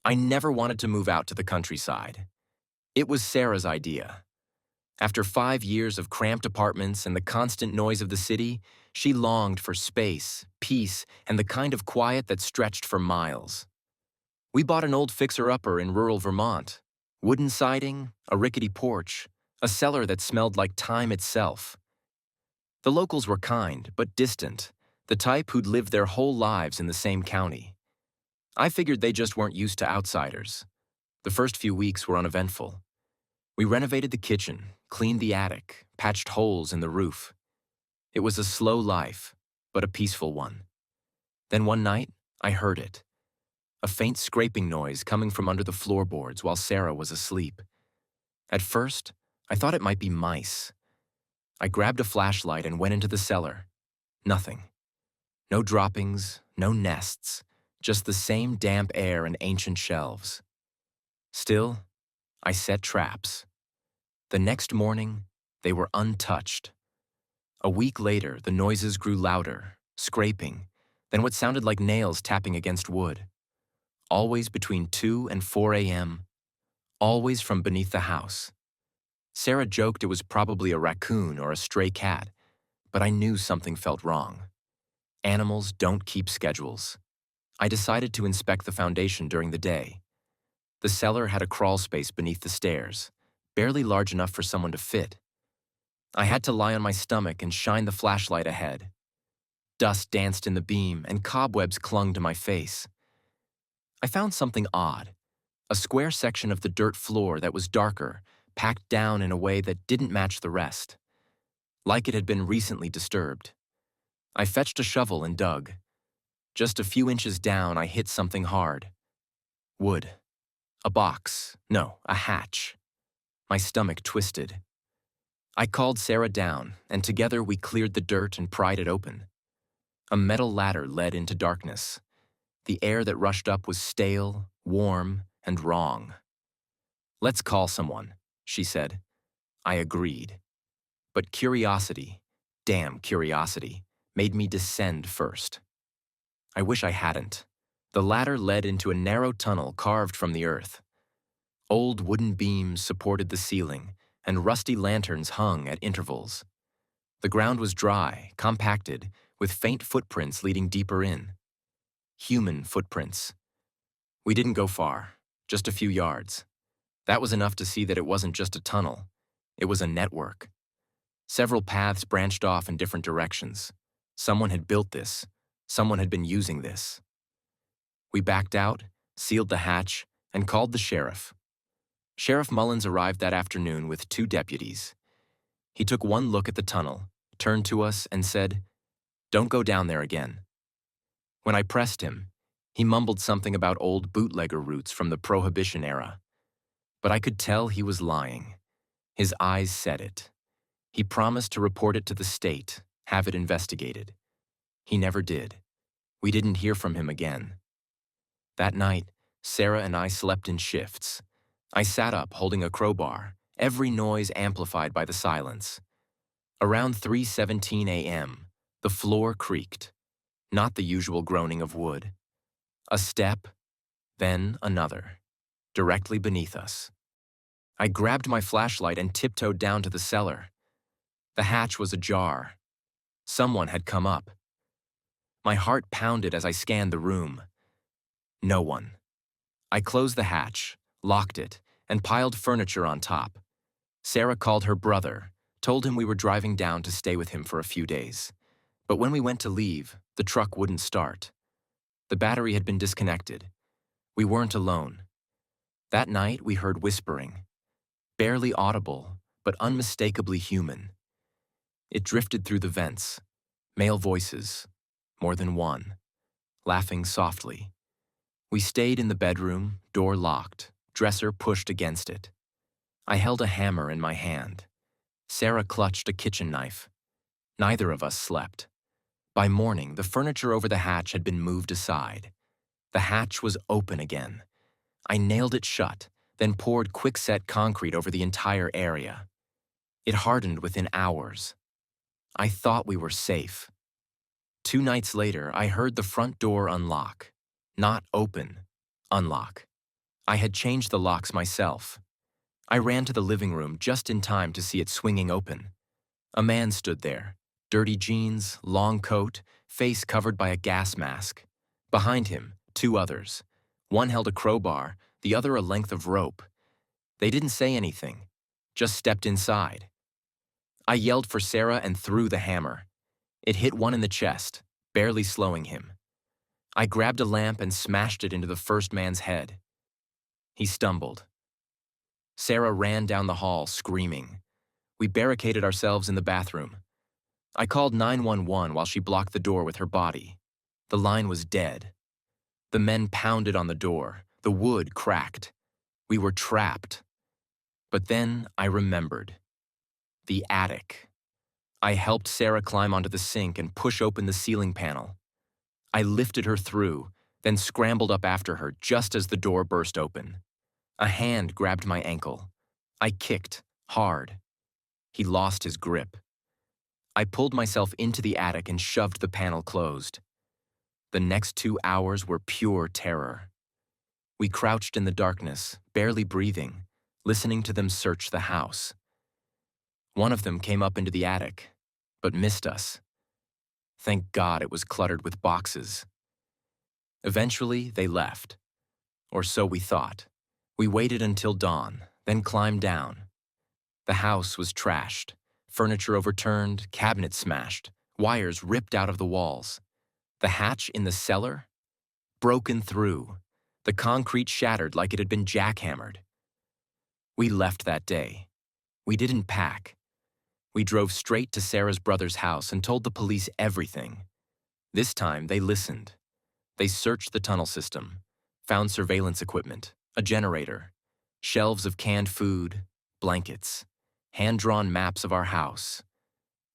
I never wanted to move out to the countryside. It was Sarah's idea. After 5 years of cramped apartments and the constant noise of the city, she longed for space, peace, and the kind of quiet that stretched for miles. We bought an old fixer-upper in rural Vermont. Wooden siding, a rickety porch, a cellar that smelled like time itself. The locals were kind, but distant, the type who'd lived their whole lives in the same county. I figured they just weren't used to outsiders. The first few weeks were uneventful. We renovated the kitchen, cleaned the attic, patched holes in the roof. It was a slow life, but a peaceful one. Then one night, I heard it. A faint scraping noise coming from under the floorboards while Sarah was asleep. At first, I thought it might be mice. I grabbed a flashlight and went into the cellar. Nothing. No droppings, no nests, just the same damp air and ancient shelves. Still, I set traps. The next morning, they were untouched. A week later, the noises grew louder, scraping, then what sounded like nails tapping against wood. Always between 2 and 4 a.m., always from beneath the house. Sarah joked it was probably a raccoon or a stray cat, but I knew something felt wrong. Animals don't keep schedules. I decided to inspect the foundation during the day. The cellar had a crawl space beneath the stairs, barely large enough for someone to fit. I had to lie on my stomach and shine the flashlight ahead. Dust danced in the beam and cobwebs clung to my face. I found something odd, a square section of the dirt floor that was darker, packed down in a way that didn't match the rest, like it had been recently disturbed. I fetched a shovel and dug. Just a few inches down, I hit something hard. Wood. A box. No, a hatch. My stomach twisted. I called Sarah down, and together we cleared the dirt and pried it open. A metal ladder led into darkness. The air that rushed up was stale, warm, and wrong. "Let's call someone," she said. I agreed. But curiosity, damn curiosity, made me descend first. I wish I hadn't. The ladder led into a narrow tunnel carved from the earth. Old wooden beams supported the ceiling, and rusty lanterns hung at intervals. The ground was dry, compacted, with faint footprints leading deeper in. Human footprints. We didn't go far, just a few yards. That was enough to see that it wasn't just a tunnel. It was a network. Several paths branched off in different directions. Someone had built this. Someone had been using this. We backed out, sealed the hatch, and called the sheriff. Sheriff Mullins arrived that afternoon with 2 deputies. He took one look at the tunnel, turned to us, and said, "Don't go down there again." When I pressed him, he mumbled something about old bootlegger routes from the Prohibition era. But I could tell he was lying. His eyes said it. He promised to report it to the state, have it investigated. He never did. We didn't hear from him again. That night, Sarah and I slept in shifts. I sat up holding a crowbar, every noise amplified by the silence. Around 3:17 a.m., the floor creaked. Not the usual groaning of wood. A step, then another, directly beneath us. I grabbed my flashlight and tiptoed down to the cellar. The hatch was ajar. Someone had come up. My heart pounded as I scanned the room. No one. I closed the hatch, locked it, and piled furniture on top. Sarah called her brother, told him we were driving down to stay with him for a few days. But when we went to leave, the truck wouldn't start. The battery had been disconnected. We weren't alone. That night, we heard whispering. Barely audible, but unmistakably human. It drifted through the vents. Male voices, more than one, laughing softly. We stayed in the bedroom, door locked, dresser pushed against it. I held a hammer in my hand. Sarah clutched a kitchen knife. Neither of us slept. By morning, the furniture over the hatch had been moved aside. The hatch was open again. I nailed it shut, then poured quickset concrete over the entire area. It hardened within hours. I thought we were safe. 2 nights later, I heard the front door unlock. Not open, unlock. I had changed the locks myself. I ran to the living room just in time to see it swinging open. A man stood there, dirty jeans, long coat, face covered by a gas mask. Behind him, two others. One held a crowbar, the other a length of rope. They didn't say anything, just stepped inside. I yelled for Sarah and threw the hammer. It hit one in the chest, barely slowing him. I grabbed a lamp and smashed it into the first man's head. He stumbled. Sarah ran down the hall, screaming. We barricaded ourselves in the bathroom. I called 911 while she blocked the door with her body. The line was dead. The men pounded on the door. The wood cracked. We were trapped. But then I remembered. The attic. I helped Sarah climb onto the sink and push open the ceiling panel. I lifted her through, then scrambled up after her just as the door burst open. A hand grabbed my ankle. I kicked, hard. He lost his grip. I pulled myself into the attic and shoved the panel closed. The next 2 hours were pure terror. We crouched in the darkness, barely breathing, listening to them search the house. One of them came up into the attic, but missed us. Thank God it was cluttered with boxes. Eventually, they left. Or so we thought. We waited until dawn, then climbed down. The house was trashed, furniture overturned, cabinets smashed, wires ripped out of the walls. The hatch in the cellar? Broken through, the concrete shattered like it had been jackhammered. We left that day. We didn't pack. We drove straight to Sarah's brother's house and told the police everything. This time, they listened. They searched the tunnel system, found surveillance equipment, a generator, shelves of canned food, blankets, hand-drawn maps of our house,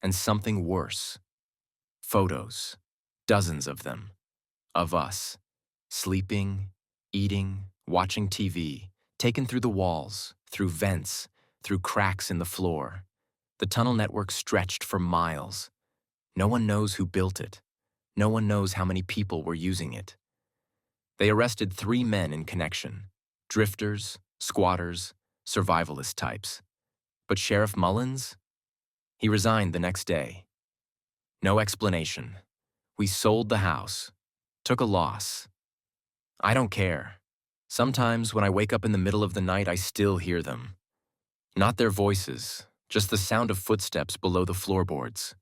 and something worse. Photos, dozens of them, of us, sleeping, eating, watching TV, taken through the walls, through vents, through cracks in the floor. The tunnel network stretched for miles. No one knows who built it. No one knows how many people were using it. They arrested 3 men in connection: drifters, squatters, survivalist types. But Sheriff Mullins? He resigned the next day. No explanation. We sold the house, took a loss. I don't care. Sometimes when I wake up in the middle of the night, I still hear them. Not their voices, just the sound of footsteps below the floorboards.